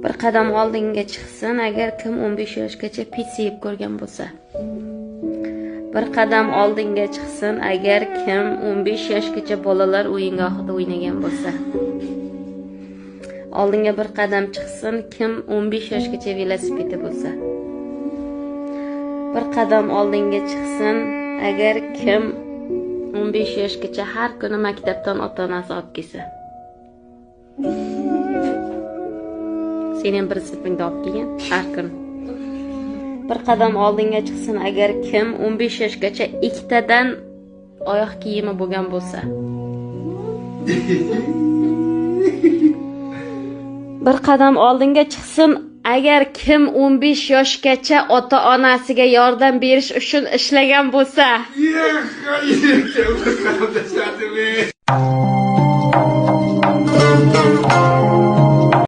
Bir qadam oldinga chiqsin agar kim 15 yoshgacha pizza yeb ko'rgan bo'lsa. Bir qadam oldinga chiqsin agar kim 15 yoshgacha bolalar o'yingohida o'ynagan bo'lsa. Oldinga bir qadam chiqsin kim 15 yoshgacha velosipedi bo'lsa. Bir qadam oldinga chiqsin agar kim 15 yoshgacha har kuni maktabdan ota-onasi olib kelsa. Sen ham bir sinfingda olib kelgan har kuni. Bir qadam oldinga chiqsin agar kim 15 yoshgacha ikkitadan oyoq kiyimi bo'lgan bo'lsa. Bir qadam oldinga chiqsin agar kim 15 yoshgacha ota-onasiga yordam berish uchun ishlagan bo'lsa.